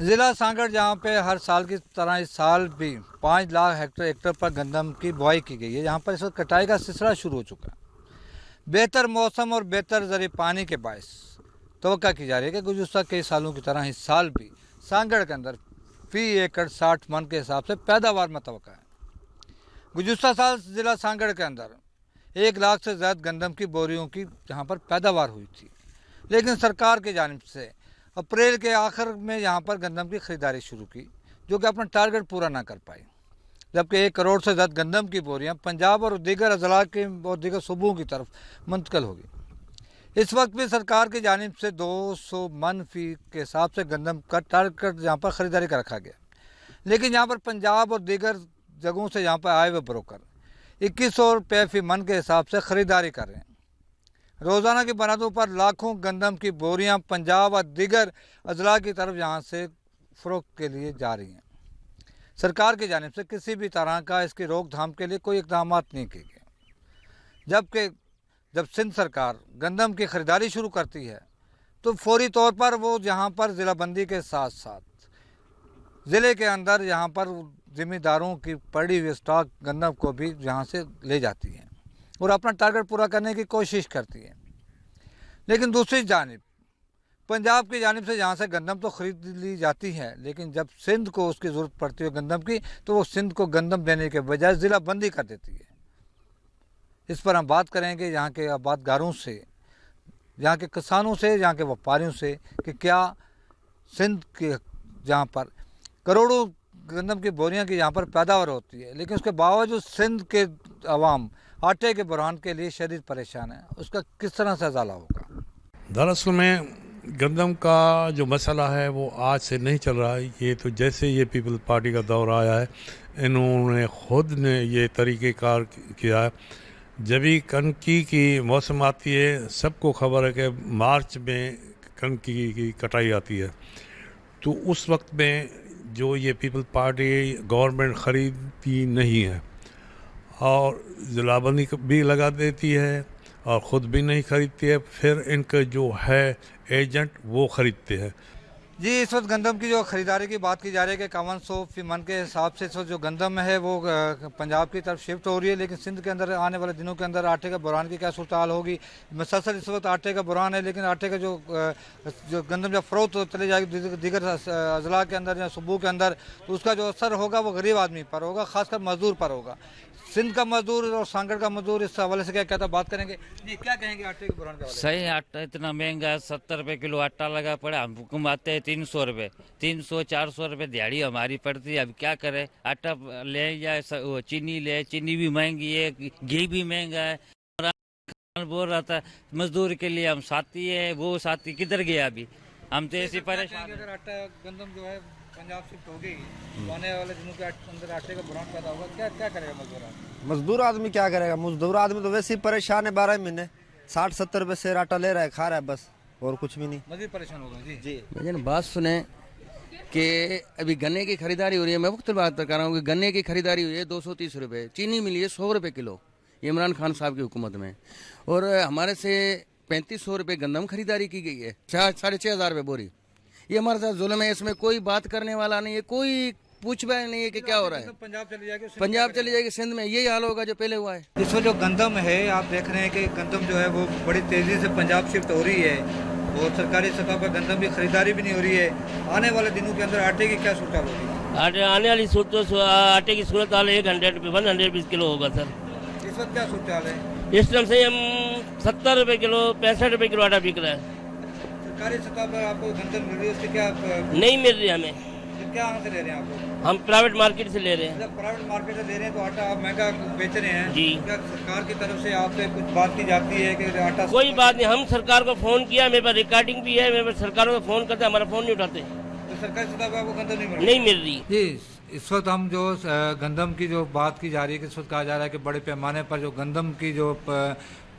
ज़िला सांगड़ जहाँ पे हर साल की तरह इस साल भी 5 लाख हेक्टेयर पर गंदम की बुआई की गई है। यहाँ पर इस वक्त कटाई का सिलसिला शुरू हो चुका है। बेहतर मौसम और बेहतर ज़रिए पानी के बायस तवक्का की जा रही है कि गुज़श्ता कई सालों की तरह इस साल भी सांगड़ के अंदर फी एकड़ 60 मन के हिसाब से पैदावार मुतवक्का है। गुज़श्ता साल ज़िला सांगड़ के अंदर 1 लाख से ज़्यादा गंदम की बोरियों की यहाँ पर पैदावार हुई थी, लेकिन सरकार की जानिब से अप्रैल के आखिर में यहाँ पर गंदम की ख़रीदारी शुरू की, जो कि अपना टारगेट पूरा ना कर पाई, जबकि 1 करोड़ से ज़्यादा गंदम की बोरियाँ पंजाब और दीगर अजला के और दीगर सूबों की तरफ मुंतकिल होगी। इस वक्त भी सरकार की जानिब से 200 मन फी के हिसाब से गंदम का टारगेट यहाँ पर ख़रीदारी का रखा गया, लेकिन यहाँ पर पंजाब और दीगर जगहों से यहाँ पर आए हुए ब्रोकर 2100 रुपये फी मन के हिसाब से ख़रीदारी कर रहे हैं। रोज़ाना की बुनियादों पर लाखों गंदम की बोरियां पंजाब और दीगर अजला की तरफ यहाँ से फ़रोख्त के लिए जा रही हैं। सरकार की जानिब से किसी भी तरह का इसकी रोकथाम के लिए कोई इक़दाम नहीं किए गए, जबकि जब सिंध सरकार गंदम की ख़रीदारी शुरू करती है तो फौरी तौर पर वो यहाँ पर ज़िलाबंदी के साथ साथ ज़िले के अंदर यहाँ पर ज़िम्मेदारों की पड़ी हुई स्टॉक गंदम को भी यहाँ से ले जाती है और अपना टारगेट पूरा करने की कोशिश करती है। लेकिन दूसरी जानिब पंजाब की जानिब से यहाँ से गंदम तो ख़रीद ली जाती है, लेकिन जब सिंध को उसकी ज़रूरत पड़ती है गंदम की, तो वो सिंध को गंदम देने के बजाय ज़िला बंदी कर देती है। इस पर हम बात करेंगे यहाँ के आबादगारों से, यहाँ के किसानों से, यहाँ के व्यापारियों से कि क्या सिंध के जहाँ पर करोड़ों गंदम की बोरियां की यहाँ पर पैदावार होती है, लेकिन उसके बावजूद सिंध के अवाम आटे के बुरहान के लिए शदीद परेशान है, उसका किस तरह से अजाला होगा? दरअसल में गंदम का जो मसला है वो आज से नहीं चल रहा है। ये तो जैसे ये पीपल पार्टी का दौर आया है, इन्होंने खुद ने ये तरीक़ेकार किया है। जब भी कनकी की मौसम आती है, सबको खबर है कि मार्च में कनकी की कटाई आती है, तो उस वक्त में जो ये पीपल पार्टी गवर्नमेंट ख़रीदती नहीं है और ज़िलाबंदी भी लगा देती है और ख़ुद भी नहीं ख़रीदती है, फिर इनके जो है एजेंट वो ख़रीदते हैं। जी, इस वक्त गंदम की जो ख़रीदारी की बात की जा रही है कि 5100 फी मन के हिसाब से इस वक्त जो गंदम है वो पंजाब की तरफ शिफ्ट हो रही है, लेकिन सिंध के अंदर आने वाले दिनों के अंदर आटे का बुरहान की क्या सूरत हाल होगी? मसलसल इस वक्त आटे का बुरहान है, लेकिन आटे का जो गंदम जब फ़रोख्त चले जाएगी दीगर अजला के अंदर या सूबों के अंदर, तो उसका जो असर होगा वो गरीब आदमी पर होगा, ख़ासकर मज़दूर पर होगा। सिंध का मजदूर और सांगड़ का मजदूर इस हवाले से क्या कहता बात करेंगे जी, क्या कहेंगे आटे के बुरहान के हवाले? सही, आटा इतना महंगा है, 70 रुपए किलो आटा लगा पड़ा। हम हुक्म आते हैं 300 रुपए, 300-400 रुपए दिहाड़ी हमारी पड़ती है। अब क्या करें, आटा ले जाए, चीनी ले, चीनी भी महंगी है, घी भी महंगा है। बोल रहा था मजदूर के लिए हम साथी है, वो साथी किधर गया? अभी हम तो ऐसी परेशान। अगर आटा गंदम जो है पंजाब शिफ्ट हो गई तो आने वाले दिनों के अंदर आटे का बुरहान पैदा होगा, क्या क्या करेगा मजदूर आदमी? क्या करेगा मजदूर आदमी? तो वैसे ही परेशान है, 12 महीने 60-70 रुपए से आटा ले रहा है, खा रहा है, बस और कुछ भी नहीं। मजदूर परेशान होगा जी। जी बात सुने कि अभी गन्ने की खरीदारी हो रही है। मैं वक्त बात कर रहा हूँ कि गन्ने की खरीदारी हुई है 230 रुपये, चीनी मिली है 100 रुपये किलो इमरान खान साहब की हुकूमत में, और हमारे से 3500 रुपये गंदम खरीदारी की गई है, 6,500 रुपये बोरी। ये हमारे साथ जुल्म है, इसमें कोई बात करने वाला नहीं है, कोई पूछना नहीं है कि क्या हो रहा है। पंजाब चली जाएगी, सिंध में यही हाल होगा जो पहले हुआ है। इस वक्त जो गंदम है आप देख रहे हैं कि गंदम जो है वो बड़ी तेजी से पंजाब शिफ्ट हो रही है और सरकारी सतह पर गंदम की खरीदारी भी नहीं हो रही है। आने वाले दिनों के अंदर आटे की क्या सूरत होगी? आने वाली सूरत तो आटे की सूरत हाल 120 किलो होगा सर। इस वक्त क्या सूरत हाल है? इस टाइम से हम 70 रुपए किलो, 65 रुपए किलो आटा बिक रहा है। सरकारी सतह पर आपको गंदम मिल रही है, उसकी क्या नहीं मिल रही हमें। क्या से ले रहे हैं आप? हम प्राइवेट मार्केट से ले रहे हैं। जब प्राइवेट मार्केट से ले रहे हैं तो आटा आप महंगा बेच रहे हैं जी। क्या सरकार की तरफ से आपसे कुछ बात की जाती है कि आटा? कोई बात नहीं, हम सरकार को फोन किया, मेरे पास रिकॉर्डिंग भी है, मेरे पास सरकार को फोन करते, हमारा फोन नहीं उठाते। तो सरकारी सतह पर आपको गंदम नहीं मिल रही जी। इस वक्त हम जो गंदम की जो बात की जा रही है कि इस वक्त कहा जा रहा है कि बड़े पैमाने पर जो गंदम की जो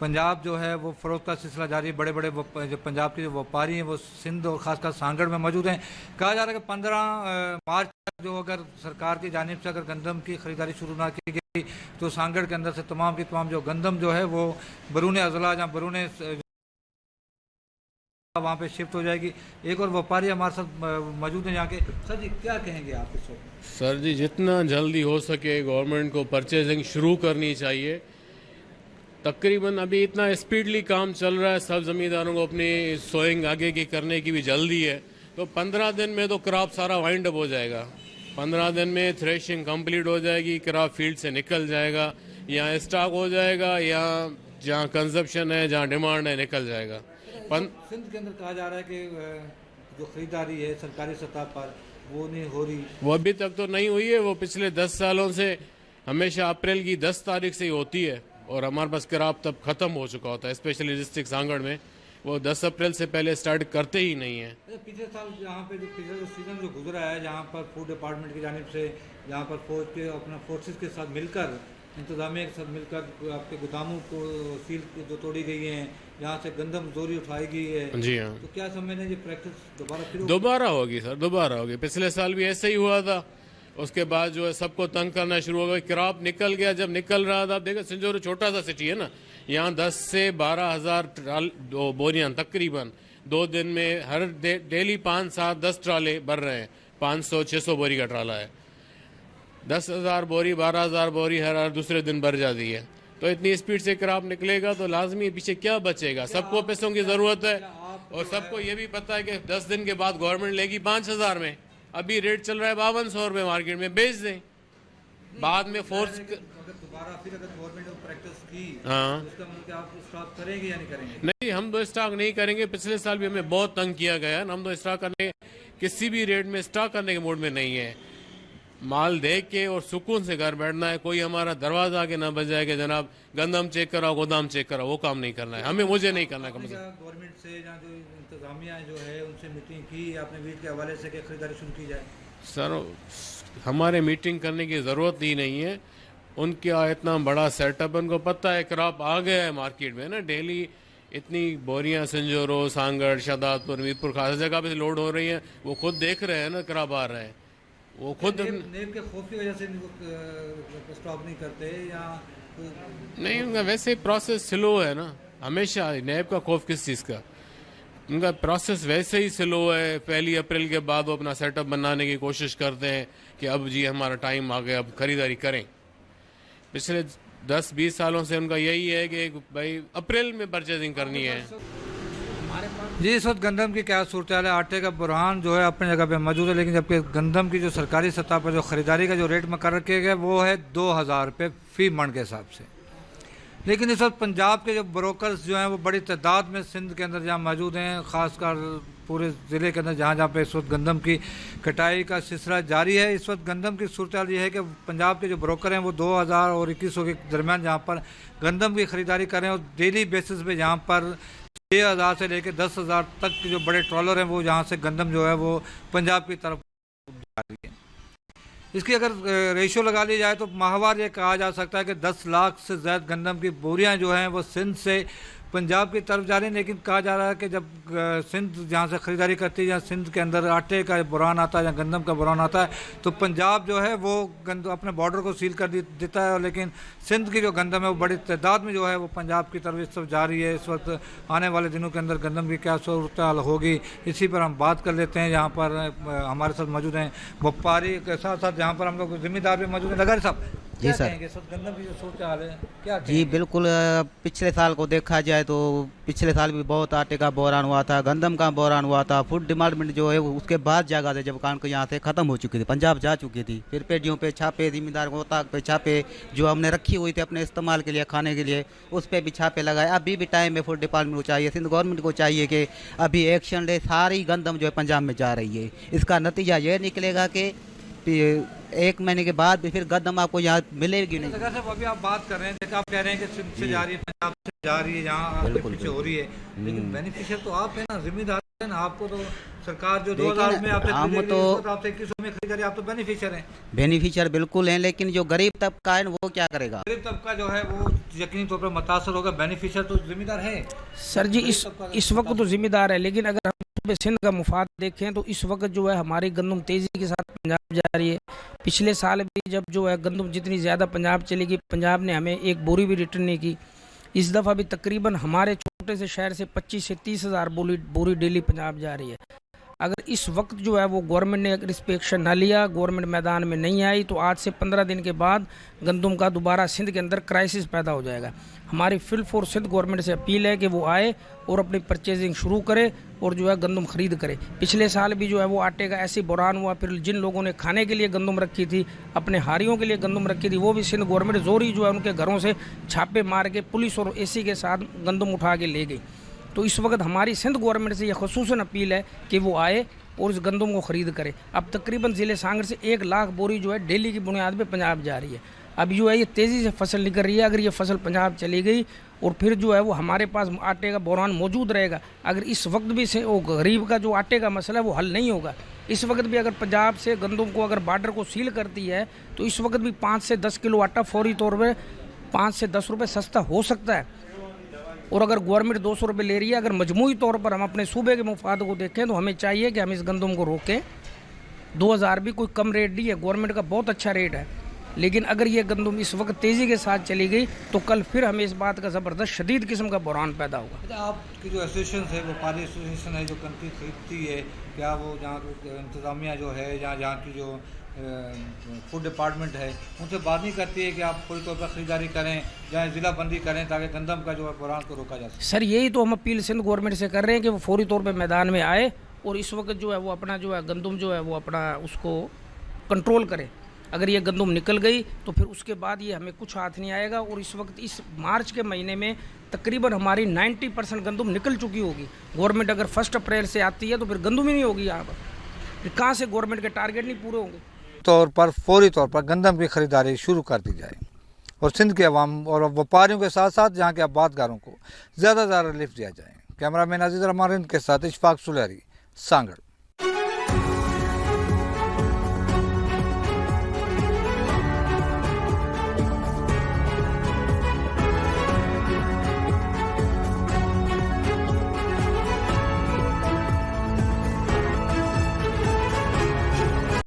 पंजाब जो है वो फ़रोख्त का सिलसिला जारी है। बड़े बड़े जो पंजाब के जो व्यापारी हैं वो सिंध और ख़ासकर सांगड़ में मौजूद हैं। कहा जा रहा है कि 15 मार्च तक जो अगर सरकार की जानिब से अगर गंदम की ख़रीदारी शुरू ना की गई तो सांगड़ के अंदर से तमाम की तमाम जो गंदम जो है वो बरून अजला या बरून वहाँ पे शिफ्ट हो जाएगी। एक और व्यापारी हमारे साथ मौजूद हैं यहाँ के। सर जी क्या कहेंगे आप इस वक्त? सर जी, जितना जल्दी हो सके गवर्नमेंट को परचेजिंग शुरू करनी चाहिए। तकरीबन अभी इतना स्पीडली काम चल रहा है, सब ज़मींदारों को अपनी सोइंग आगे की करने की भी जल्दी है, तो 15 दिन में तो क्रॉप सारा वाइंड अप हो जाएगा। 15 दिन में थ्रेशिंग कंप्लीट हो जाएगी, क्रॉप फील्ड से निकल जाएगा, यहाँ स्टॉक हो जाएगा, या जहाँ कंजप्शन है, जहाँ डिमांड है, निकल जाएगा। सिंध के अंदर कहा जा रहा है कि जो खरीदारी है सरकारी सतह पर वो नहीं हो रही। वो अभी तक तो नहीं हुई है, वो पिछले 10 सालों से हमेशा अप्रैल की 10 तारीख से ही होती है, और हमारे पास क्रॉप तब ख़त्म हो चुका होता है। स्पेशली डिस्ट्रिक्ट सांगड़ में वो 10 अप्रैल से पहले स्टार्ट करते ही नहीं है। पिछले साल यहाँ पे जो पिछले जो सीजन जो गुजरा है, जहाँ पर फूड डिपार्टमेंट की जानिब से यहाँ पर फौज के अपना फोर्सेस के साथ मिलकर, इंतजामिया के साथ मिलकर आपके गोदामों को सील जो तोड़ी गई हैं, यहाँ से गंदम जोरी उठाई गई है। जी हाँ, तो क्या समझ ये प्रैक्टिस दोबारा होगी सर, दोबारा होगी। पिछले साल भी ऐसे ही हुआ था। उसके बाद जो है सबको तंग करना शुरू हो गया। क्रॉप निकल गया, जब निकल रहा था, देखो संजौर छोटा सा सिटी है ना, यहाँ 10 से 12 हज़ार बोरियां तकरीबन 2 दिन में हर डेली 5, 7, 10 ट्राले भर रहे हैं। 500-600 बोरी का ट्राला है। 10,000 बोरी, 12,000 बोरी हर दूसरे दिन भर जाती है। तो इतनी स्पीड से क्रॉप निकलेगा तो लाजमी पीछे क्या बचेगा? सबको पैसों की ज़रूरत है, और सबको ये भी पता है कि 10 दिन के बाद गवर्नमेंट लेगी 5,000 में। अभी रेट चल रहा है 5200 रुपये, मार्केट में बेच दें, बाद में फोर्स दोबारा फिर अगर गवर्नमेंट ने प्रैक्टिस की, हाँ, तो इसका मतलब आप स्टॉप करेंगे या नहीं करेंगे? नहीं, हम तो स्टॉक नहीं करेंगे। पिछले साल भी हमें बहुत तंग किया गया है। हम तो स्टॉक करने, किसी भी रेट में स्टॉक करने के मूड में नहीं है। माल देख के और सुकून से घर बैठना है। कोई हमारा दरवाजा आके ना बजाए कि जनाब गंदम चेक कराओ, गोदाम चेक कराओ, वो काम नहीं करना है हमें, मुझे नहीं करना है। गवर्नमेंट से या जो इंतजामिया जो है उनसे मीटिंग की आपने वीट के हवाले से कि खरीदारी शुरू की जाए? सर, हमारे मीटिंग करने की ज़रूरत ही नहीं है। उनका इतना बड़ा सेटअप, उनको पता है क्रॉप आ गया है मार्केट में ना। डेली इतनी बोरियां संजोरो, सांगड़, शहदादपुर, मीरपुर, खास जगह पे लोड हो रही हैं। वो खुद देख रहे हैं ना क्रॉप आ रहे हैं, वो खुद नेब के खौफ की वजह से स्टॉप नहीं करते या नहीं? उनका वैसे प्रोसेस स्लो है ना, हमेशा। नेब का खौफ किस चीज़ का? उनका प्रोसेस वैसे ही स्लो है। 1 अप्रैल के बाद वो अपना सेटअप बनाने की कोशिश करते हैं कि अब जी हमारा टाइम आ गया, अब खरीदारी करें। पिछले 10-20 सालों से उनका यही है कि भाई अप्रैल में परचेजिंग करनी है। जी, इस वक्त गंदम की क्या सूरत हाल है? आटे का बुरहान जो है अपनी जगह पे मौजूद है, लेकिन जबकि गंदम की जो सरकारी सतह पर जो ख़रीदारी का जो रेट मुकर्रर किया गया वो है 2,000 रुपये फ़ी मन के हिसाब से। लेकिन इस वक्त पंजाब के जो ब्रोकर्स जो हैं वो बड़ी तादाद में सिंध के अंदर जहाँ मौजूद हैं, ख़ासकर पूरे ज़िले के अंदर जहाँ जहाँ पे इस वक्त गंदम की कटाई का सिलसिला जारी है। इस वक्त गंदम की सूरत हाल ये है कि पंजाब के जो ब्रोकर हैं वो 2000 और 2100 के दरमियान जहाँ पर गंदम की ख़रीदारी कर रहे हैं, और डेली बेसिस पे जहाँ पर 6,000 से लेकर 10,000 तक के जो बड़े ट्रॉलर हैं वो जहाँ से गंदम जो है वो पंजाब की तरफ जा रही है। इसकी अगर रेशो लगा ली जाए तो माहवार ये कहा जा सकता है कि 10 लाख से ज़्यादा गंदम की बोरियां जो हैं वो सिंध से पंजाब की तरफ जा रही हैं। लेकिन कहा जा रहा है कि जब सिंध जहाँ से ख़रीदारी करती है, जहाँ सिंध के अंदर आटे का बुरहान आता है या गंदम का बुरहान आता है, तो पंजाब जो है वो अपने बॉर्डर को सील कर देता है। और लेकिन सिंध की जो गंदम है वो बड़ी तादाद में जो है वो पंजाब की तरफ इस तरफ जा रही है। इस वक्त आने वाले दिनों के अंदर गंदम की क्या सूरत हाल होगी, इसी पर हम बात कर लेते हैं। यहाँ पर हमारे साथ मौजूद हैं व्यापारी के साथ साथ यहाँ पर हम लोग जिम्मेदार भी मौजूद हैं। लगारी साहब, जी सर, गंदम की जो सूरत हाल है क्या? जी बिल्कुल। पिछले साल को देखा जाए तो पिछले साल भी बहुत आटे का बहरान हुआ था, गंदम का बहरान हुआ था। फूड डिपार्टमेंट जो है उसके बाद जगह से जब काम को यहाँ से ख़त्म हो चुकी थी, पंजाब जा चुकी थी, फिर पेटियों पे छापे, जिम्मेदार गोताक पे छापे, जो हमने रखी हुई थी अपने इस्तेमाल के लिए, खाने के लिए, उस पर भी छापे लगाए। अभी भी टाइम है फूड डिपार्टमेंट को चाहिए, सिंध गवर्नमेंट को चाहिए कि अभी एक्शन ले। सारी गंदम जो है पंजाब में जा रही है, इसका नतीजा ये निकलेगा कि 1 महीने के बाद भी फिर गंदम आपको यहाँ मिलेगी नहीं। साहब, अभी आप बात कर रहे हैं, आप कह रहे हैं कि सिंध से जा रही है, पंजाब से जा रही है, यहाँ पीछे हो रही है, लेकिन बेनिफिशियल तो आप है ना, जिम्मेदार है ना। आपको तो सरकार जो 2000 में आपसे 2100 में खरीदारी, आप तो बेनिफिशियर हैं। बेनिफिशियर बिल्कुल हैं, लेकिन जो गरीब तबका है वो क्या करेगा? गरीब तबका जो है वो यकीनी तौर पर मुतासर होगा। बेनिफिशियर तो जिम्मेदार है सर जी, इस वक्त तो जिम्मेदार है, लेकिन अगर हम सिंध का मुफाद देखें तो इस वक्त जो है हमारी गंदम तेज़ी के साथ पंजाब जा रही है। पिछले साल भी जब जो है गंदम जितनी ज़्यादा पंजाब चलेगी, पंजाब ने हमें एक बोरी भी रिटर्न नहीं की। इस दफ़ा भी तकरीबन हमारे छोटे से शहर से 25 से 30 हज़ार बोरी डेली पंजाब जा रही है। अगर इस वक्त जो है वो गवर्नमेंट ने अगर इंस्पेक्शन ना लिया, गवर्नमेंट मैदान में नहीं आई, तो आज से 15 दिन के बाद गंदम का दोबारा सिंध के अंदर क्राइसिस पैदा हो जाएगा। हमारी फिल फॉर सिंध गवर्नमेंट से अपील है कि वो आए और अपनी परचेजिंग शुरू करे और जो है गंदम खरीद करे। पिछले साल भी जो है वो आटे का ऐसे बुरान हुआ, फिर जिन लोगों ने खाने के लिए गंदम रखी थी, अपने हारियों के लिए गंदम रखी थी, वो भी सिंध गवर्नमेंट जोरी जो है उनके घरों से छापे मार के पुलिस और एसी के साथ गंदम उठा के ले गई। तो इस वक्त हमारी सिंध गवर्नमेंट से यह ख़ुसूसन अपील है कि वो आए और इस गंदम को ख़रीद करे। अब तकरीबन ज़िले सांगड़ से 1 लाख बोरी जो है डेली की बुनियाद पे पंजाब जा रही है। अब जो है ये तेज़ी से फसल निकल रही है। अगर ये फसल पंजाब चली गई और फिर जो है वो हमारे पास आटे का बोरान मौजूद रहेगा, अगर इस वक्त भी से वो गरीब का जो आटे का मसला है वो हल नहीं होगा। इस वक्त भी अगर पंजाब से गंदम को अगर बॉर्डर को सील करती है तो इस वक्त भी 5 से 10 किलो आटा फौरी तौर पर 5 से 10 रुपये सस्ता हो सकता है। और अगर गवर्नमेंट 200 रुपये ले रही है, अगर मजमूई तौर पर हम अपने सूबे के मुफाद को देखें तो हमें चाहिए कि हम इस गंदम को रोकें। 2000 भी कोई कम रेट नहीं है, गवर्नमेंट का बहुत अच्छा रेट है। लेकिन अगर ये गंदम इस वक्त तेज़ी के साथ चली गई तो कल फिर हमें इस बात का ज़बरदस्त शदीद किस्म का बुरान पैदा होगा। अच्छा, आपकी जो एसोसिएशन है, व्यापारी एसोसिएशन है जो कनकी खरीदती है, क्या वो जहाँ इंतज़ामिया जो है जहाँ की जो फूड डिपार्टमेंट है उनसे बात नहीं करती है कि आप पूरी तौर पर ख़रीदारी करें, जहाँ ज़िला बंदी करें ताकि गंदम का जो है बुरान को रोका जा सके? सर यही तो हम अपील सिंध गवर्नमेंट से कर रहे हैं कि वो फौरी तौर पे मैदान में आए और इस वक्त जो है वो अपना जो है गंदम जो है वो अपना उसको कंट्रोल करे। अगर ये गंदम निकल गई तो फिर उसके बाद ये हमें कुछ हाथ नहीं आएगा। और इस वक्त इस मार्च के महीने में तकरीबन हमारी 90% गंदम निकल चुकी होगी। गवर्नमेंट अगर 1 अप्रैल से आती है तो फिर गंदम ही नहीं होगी यहाँ पर। कहाँ से गवर्नमेंट के टारगेट नहीं पूरे होंगे। तौर पर फौरी तौर पर गंदम की खरीदारी शुरू कर दी जाए और सिंध के अवाम और व्यापारियों के साथ साथ यहाँ के आबादगारों को ज़्यादा से ज़्यादा रिलीफ दिया जाए। कैमरामैन अजीज़ रहमान के साथ इशफाक सुलहरी, सांगड़।